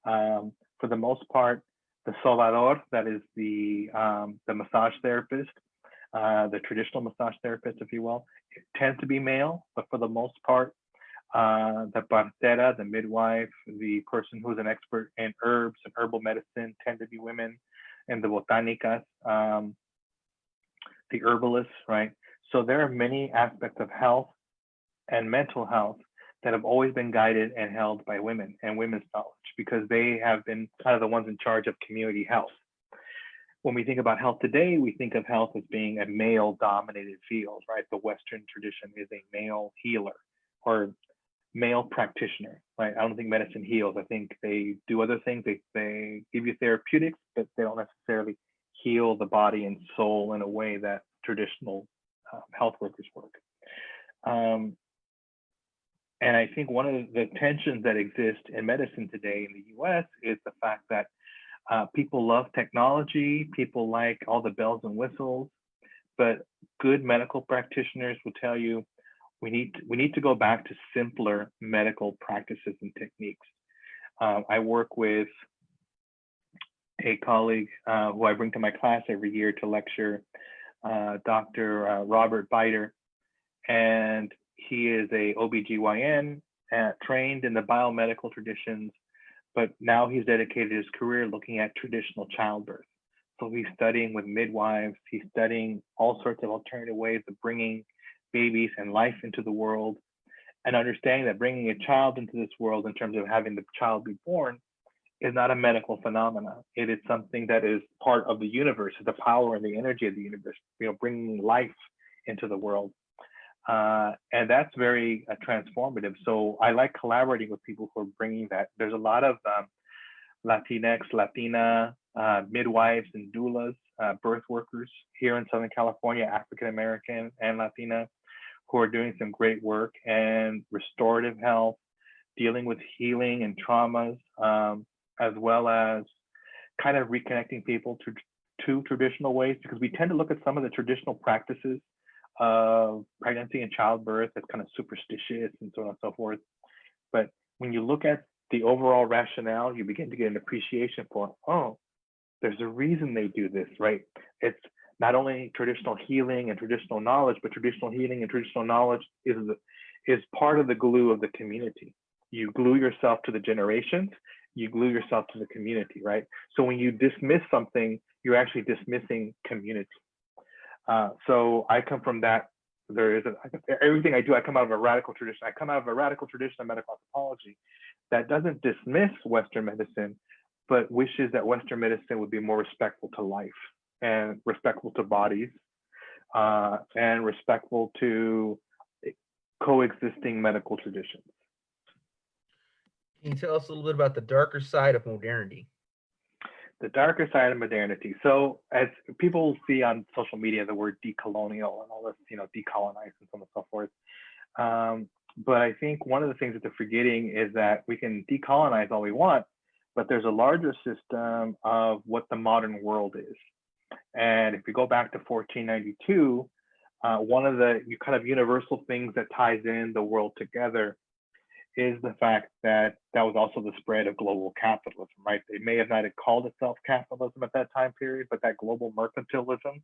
S2: For the most part, the sobador, that is the massage therapist, the traditional massage therapist, if you will, it tends to be male, but for the most part, the partera, the midwife, the person who's an expert in herbs and herbal medicine tend to be women, and the botanicas, the herbalists, right? So there are many aspects of health and mental health that have always been guided and held by women and women's knowledge, because they have been kind of the ones in charge of community health. When we think about health today, we think of health as being a male-dominated field, right? The Western tradition is a male healer or male practitioner, right? I don't think medicine heals. I think they do other things. They give you therapeutics, but they don't necessarily heal the body and soul in a way that traditional health workers work. And I think one of the tensions that exist in medicine today in the US is the fact that people love technology, people like all the bells and whistles, but good medical practitioners will tell you we need to go back to simpler medical practices and techniques. I work with a colleague who I bring to my class every year to lecture Dr. Robert Biter, and he is a OBGYN trained in the biomedical traditions, but now he's dedicated his career looking at traditional childbirth. So he's studying with midwives, he's studying all sorts of alternative ways of bringing babies and life into the world, and understanding that bringing a child into this world in terms of having the child be born is not a medical phenomenon. It is something that is part of the universe, the power and the energy of the universe, bringing life into the world. And that's very transformative. So I like collaborating with people who are bringing that. There's a lot of Latinx, Latina midwives and doulas, birth workers here in Southern California, African American and Latina, who are doing some great work and restorative health, dealing with healing and traumas, as well as kind of reconnecting people to traditional ways, because we tend to look at some of the traditional practices of pregnancy and childbirth as kind of superstitious and so on and so forth. But when you look at the overall rationale, you begin to get an appreciation for, oh, there's a reason they do this, right? It's not only traditional healing and traditional knowledge, but traditional healing and traditional knowledge is part of the glue of the community. You glue yourself to the generations, you glue yourself to the community, right? So when you dismiss something, you're actually dismissing community. So I come from that. Everything I do, I come out of a radical tradition. I come out of a radical tradition of medical anthropology that doesn't dismiss Western medicine, but wishes that Western medicine would be more respectful to life and respectful to bodies and respectful to coexisting medical traditions.
S1: Can you tell us a little bit about the darker side of modernity?
S2: The darker side of modernity. So as people see on social media, the word decolonial and all this, decolonize and so on and so forth. But I think one of the things that they're forgetting is that we can decolonize all we want, but there's a larger system of what the modern world is. And if we go back to 1492, one of the kind of universal things that ties in the world together is the fact that that was also the spread of global capitalism, right? They may have not called itself capitalism at that time period, but that global mercantilism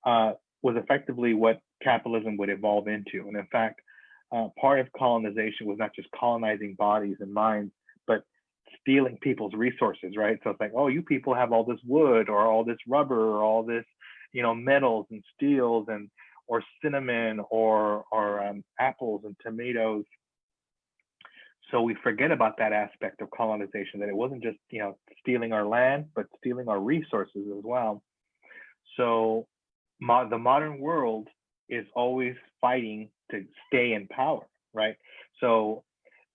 S2: was effectively what capitalism would evolve into. And in fact, part of colonization was not just colonizing bodies and minds, but stealing people's resources, right? So it's like, oh, you people have all this wood or all this rubber or all this, metals and steels and or cinnamon or apples and tomatoes. So we forget about that aspect of colonization, that it wasn't just, stealing our land, but stealing our resources as well. So the modern world is always fighting to stay in power, right? So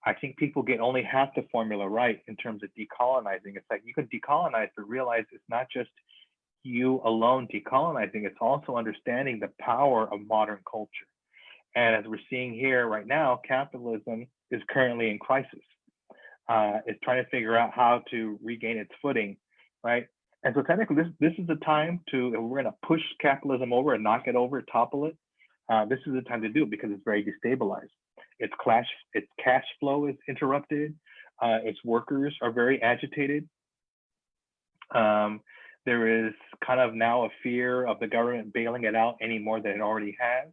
S2: I think people get only half the formula right in terms of decolonizing. It's like you can decolonize, but realize it's not just you alone decolonizing, it's also understanding the power of modern culture. And as we're seeing here right now, capitalism is currently in crisis. It's trying to figure out how to regain its footing, right? And so technically, this is the time to, if we're going to push capitalism over and knock it over, topple it, this is the time to do it because it's very destabilized. Its cash flow is interrupted. Its workers are very agitated. There is kind of now a fear of the government bailing it out any more than it already has.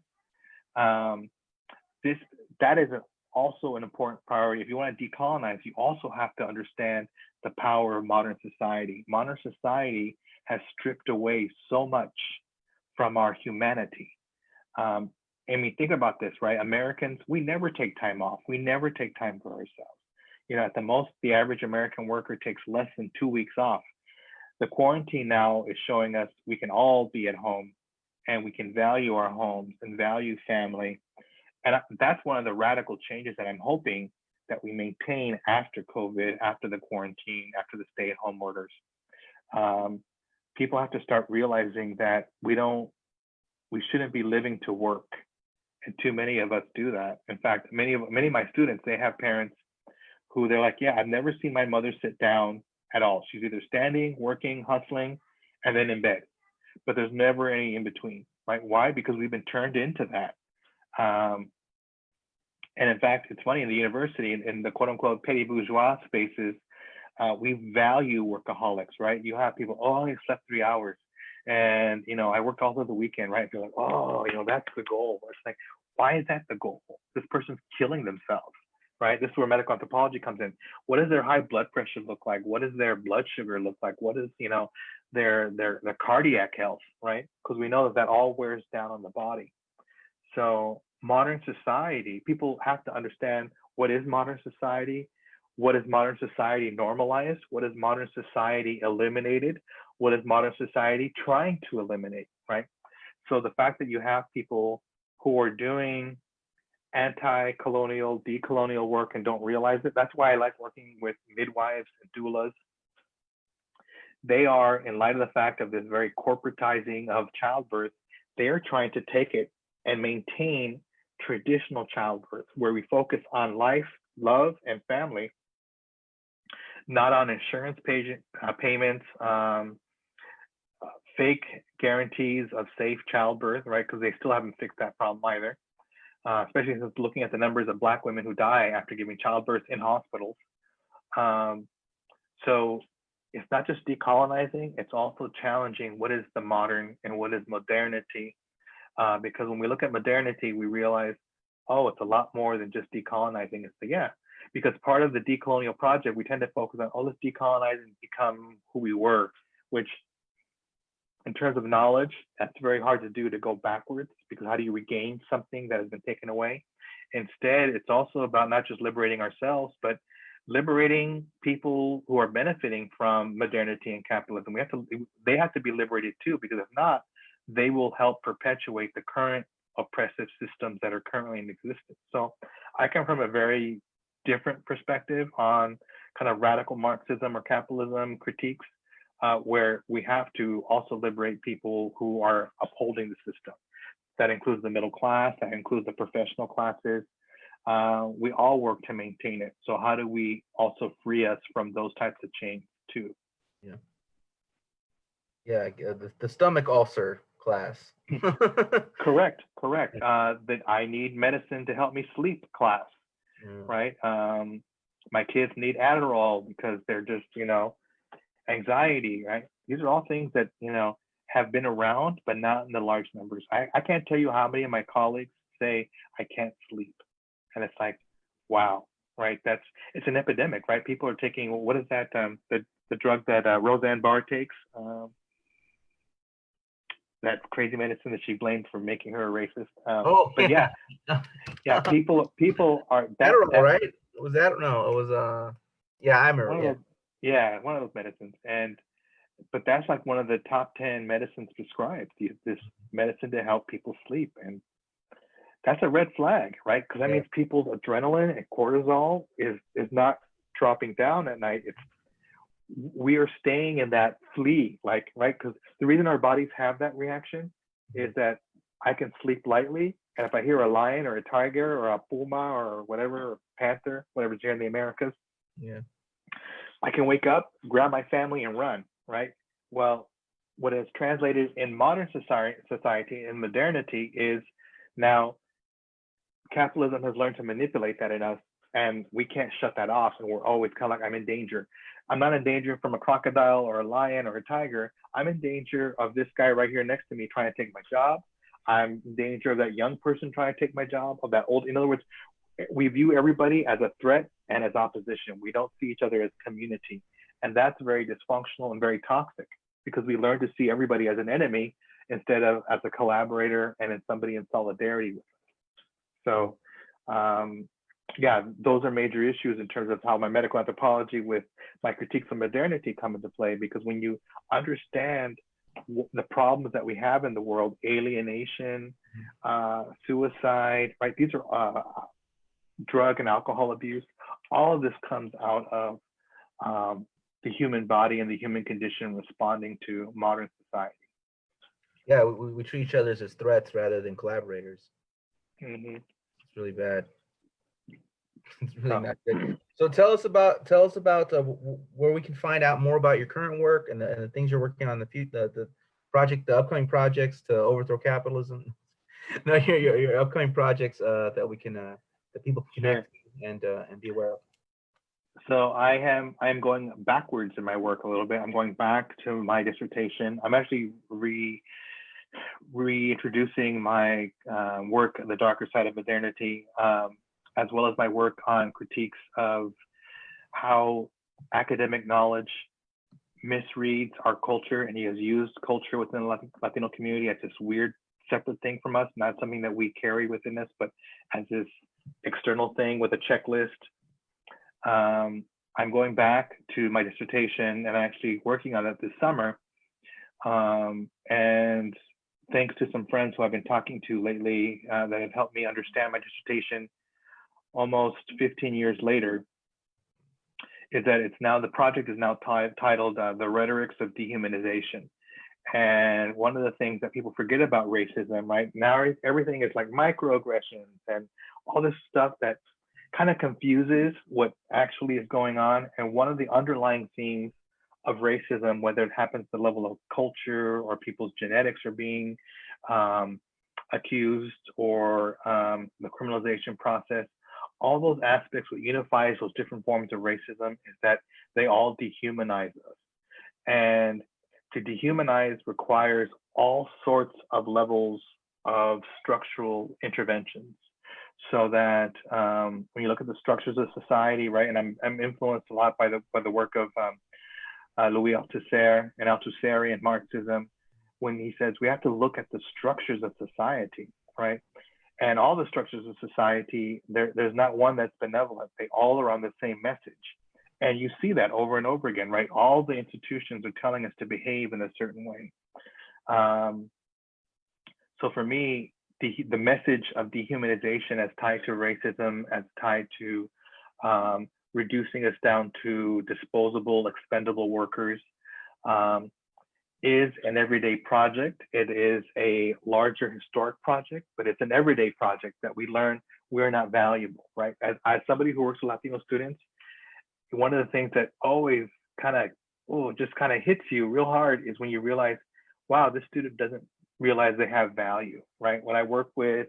S2: That is also an important priority. If you want to decolonize, you also have to understand the power of modern society. Modern society has stripped away so much from our humanity. I mean, think about this, right? Americans, we never take time off. We never take time for ourselves. At the most, the average American worker takes less than 2 weeks off. The quarantine now is showing us we can all be at home and we can value our homes and value family. And that's one of the radical changes that I'm hoping that we maintain after COVID, after the quarantine, after the stay-at-home orders. People have to start realizing that we shouldn't be living to work. And too many of us do that. In fact, many of my students, they have parents who they're like, yeah, I've never seen my mother sit down at all. She's either standing, working, hustling, and then in bed. But there's never any in between, right? Why? Because we've been turned into that. And in fact, it's funny, in the university, in the quote unquote petty bourgeois spaces, we value workaholics, right? You have people, oh, I only slept 3 hours. And, I worked all through the weekend, right? They're like, oh, that's the goal. It's like, why is that the goal? This person's killing themselves, right? This is where medical anthropology comes in. What does their high blood pressure look like? What does their blood sugar look like? What is, their cardiac health, right? Because we know that all wears down on the body. So modern society, people have to understand, what is modern society? What is modern society normalized? What is modern society eliminated? What is modern society trying to eliminate, right? So the fact that you have people who are doing anti-colonial, decolonial work and don't realize it, that's why I like working with midwives and doulas. They are, in light of the fact of this very corporatizing of childbirth, they are trying to take it and maintain traditional childbirth, where we focus on life, love, and family, not on insurance payments, fake guarantees of safe childbirth, right? Because they still haven't fixed that problem either. Especially since looking at the numbers of Black women who die after giving childbirth in hospitals. So it's not just decolonizing, it's also challenging what is the modern and what is modernity. Because when we look at modernity, we realize, oh, it's a lot more than just decolonizing. Because part of the decolonial project, we tend to focus on, oh, let's decolonize and become who we were, which in terms of knowledge, that's very hard to do, to go backwards, because how do you regain something that has been taken away? Instead, it's also about not just liberating ourselves, but liberating people who are benefiting from modernity and capitalism. They have to be liberated too, because if not, they will help perpetuate the current oppressive systems that are currently in existence. So I come from a very different perspective on kind of radical Marxism or capitalism critiques, where we have to also liberate people who are upholding the system. That includes the middle class, that includes the professional classes. We all work to maintain it. So how do we also free us from those types of chains too?
S1: Yeah. Yeah, the stomach ulcer class.
S2: Correct. That I need medicine to help me sleep class, right? My kids need Adderall because they're just, anxiety, right? These are all things that, have been around, but not in the large numbers. I can't tell you how many of my colleagues say, I can't sleep. And it's like, wow, right? It's an epidemic, right? People are taking, what is that? The drug that Roseanne Barr takes, that crazy medicine that she blamed for making her a racist. But yeah, people are
S1: Adderall, right? Was that no? It was yeah, I remember.
S2: One of those medicines, but that's like one of the top 10 medicines prescribed. This medicine to help people sleep, and that's a red flag, right? Because that means people's adrenaline and cortisol is not dropping down at night. We are staying in that flee, right? Because the reason our bodies have that reaction is that I can sleep lightly, and if I hear a lion or a tiger or a puma or whatever, or panther, whatever's here in the Americas, I can wake up, grab my family, and run, right? Well, what is translated in modern society and modernity is now capitalism has learned to manipulate that in us, and we can't shut that off, and we're always kind of like, I'm in danger. I'm not in danger from a crocodile or a lion or a tiger. I'm in danger of this guy right here next to me trying to take my job. I'm in danger of that young person trying to take my job, of that old. In other words, we view everybody as a threat and as opposition. We don't see each other as community. And that's very dysfunctional and very toxic, because we learn to see everybody as an enemy instead of as a collaborator and as somebody in solidarity with us. So those are major issues in terms of how my medical anthropology with my critiques of modernity come into play, because when you understand the problems that we have in the world, alienation, suicide, right? These are drug and alcohol abuse. All of this comes out of the human body and the human condition responding to modern society.
S1: Yeah, we treat each other as threats rather than collaborators.
S2: Mm-hmm.
S1: It's really bad. It's really not good. So tell us about where we can find out more about your current work and the things you're working on, the upcoming projects to overthrow capitalism. No, your upcoming projects that we can that people can connect and be aware of.
S2: So I am going backwards in my work a little bit. I'm going back to my dissertation. I'm actually reintroducing my work, The Darker Side of Modernity, as well as my work on critiques of how academic knowledge misreads our culture, and he has used culture within the Latino community as this weird separate thing from us, not something that we carry within us, but as this external thing with a checklist. I'm going back to my dissertation and I'm actually working on it this summer. And thanks to some friends who I've been talking to lately that have helped me understand my dissertation almost 15 years later, is that the project is now titled The Rhetorics of Dehumanization. And one of the things that people forget about racism, right? Now everything is like microaggressions and all this stuff that kind of confuses what actually is going on. And one of the underlying themes of racism, whether it happens at the level of culture or people's genetics are being accused, or the criminalization process, all those aspects, what unifies those different forms of racism is that they all dehumanize us. And to dehumanize requires all sorts of levels of structural interventions. So that when you look at the structures of society, right, and I'm influenced a lot by the work of Louis Althusser and Althusser and Marxism, when he says we have to look at the structures of society, right? And all the structures of society, there's not one that's benevolent. They all are on the same message. And you see that over and over again, right? All the institutions are telling us to behave in a certain way. So for me, the message of dehumanization as tied to racism, as tied to reducing us down to disposable, expendable workers, is an everyday project. It is a larger historic project, but it's an everyday project that we learn we're not valuable, right? As somebody who works with Latino students, one of the things that always kind of just kind of hits you real hard is when you realize, wow, this student doesn't realize they have value, right? When I work with,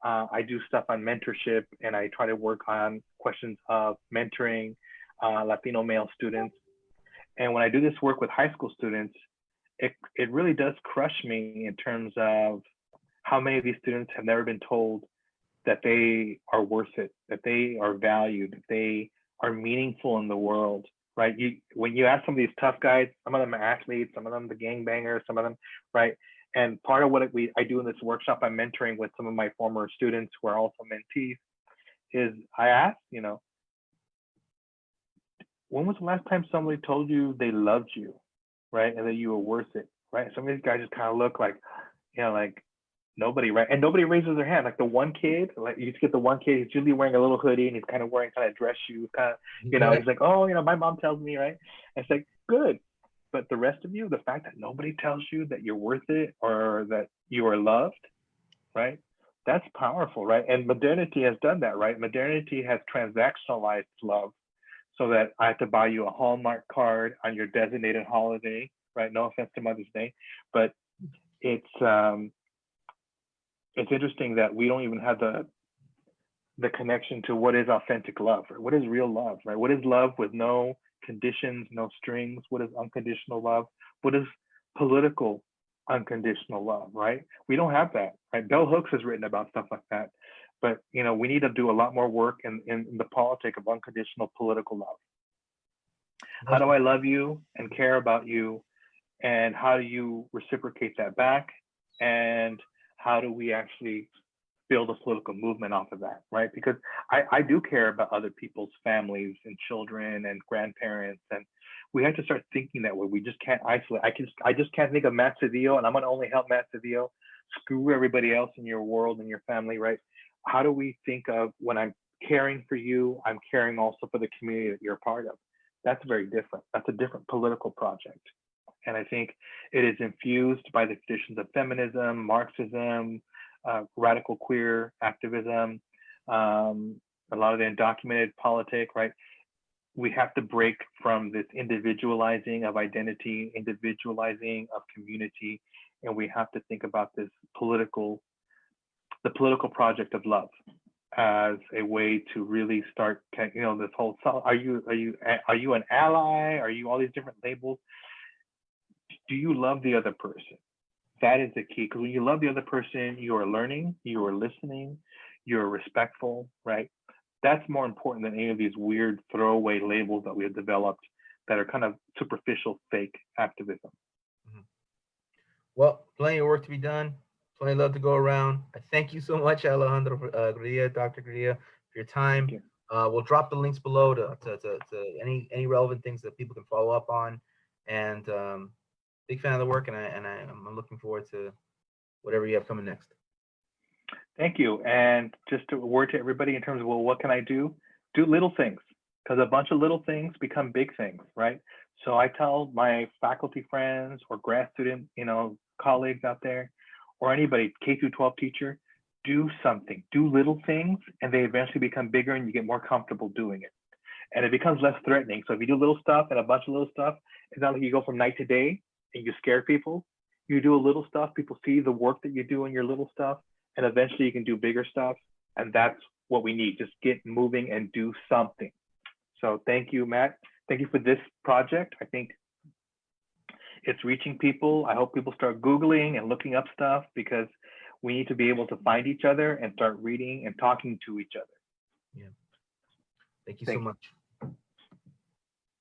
S2: I do stuff on mentorship, and I try to work on questions of mentoring Latino male students. And when I do this work with high school students, it really does crush me in terms of how many of these students have never been told that they are worth it, that they are valued, that they are meaningful in the world, right? When you ask some of these tough guys, some of them are athletes, some of them the gangbangers, some of them, right? And part of what I do in this workshop I'm mentoring with some of my former students who are also mentees is I ask, when was the last time somebody told you they loved you, right? And that you were worth it, right? Some of these guys just kind of look like, like nobody, right? And nobody raises their hand. Like the one kid, like you just get the one kid, he's usually wearing a little hoodie and he's kind of wearing kind of dress shoes, kind of, he's like, oh, my mom tells me, right? And it's like, good. But the rest of you, the fact that nobody tells you that you're worth it or that you are loved, right? That's powerful, right? And modernity has done that, right? Modernity has transactionalized love, so that I have to buy you a Hallmark card on your designated holiday, right? No offense to Mother's Day, but it's interesting that we don't even have the connection to what is authentic love, right? What is real love, right? What is love with no conditions, no strings? What is unconditional love? What is political unconditional love, right? We don't have that, right? Bell Hooks has written about stuff like that. But we need to do a lot more work in the politics of unconditional political love. How do I love you and care about you? And how do you reciprocate that back? And how do we actually build a political movement off of that, right? Because I do care about other people's families and children and grandparents, and we have to start thinking that way. We just can't isolate. I just can't think of Matt Seville, and I'm going to only help Matt Seville. Screw everybody else in your world and your family, right? How do we think of when I'm caring for you, I'm caring also for the community that you're a part of? That's very different. That's a different political project. And I think it is infused by the traditions of feminism, Marxism, radical queer activism, a lot of the undocumented politics, right? We have to break from this individualizing of identity, individualizing of community, and we have to think about this the political project of love. as a way to really start, this whole, are you an ally? Are you all these different labels? Do you love the other person? That is the key, because when you love the other person, you are learning, you are listening, you're respectful, right? That's more important than any of these weird throwaway labels that we have developed that are kind of superficial, fake activism.
S1: Mhm. Well, plenty of work to be done, plenty of love to go around. I thank you so much, Alejandro Gradilla, Dr. Gradilla, for your
S2: Thank
S1: time.
S2: you.
S1: We'll drop the links below to any relevant things that people can follow up on. And big fan of the work, and I'm looking forward to whatever you have coming next.
S2: Thank you. And just a word to everybody in terms of, well, what can I do? Do little things, because a bunch of little things become big things, right? So I tell my faculty friends or grad student, colleagues out there, or anybody, K through 12 teacher, do something, do little things, and they eventually become bigger and you get more comfortable doing it. And it becomes less threatening. So if you do little stuff and a bunch of little stuff, it's not like you go from night to day and you scare people. You do a little stuff, people see the work that you do in your little stuff, and eventually you can do bigger stuff. And that's what we need. Just get moving and do something. So thank you, Matt. Thank you for this project. I think it's reaching people. I hope people start Googling and looking up stuff, because we need to be able to find each other and start reading and talking to each other.
S1: Yeah. Thank you so
S2: Thank you.
S1: much.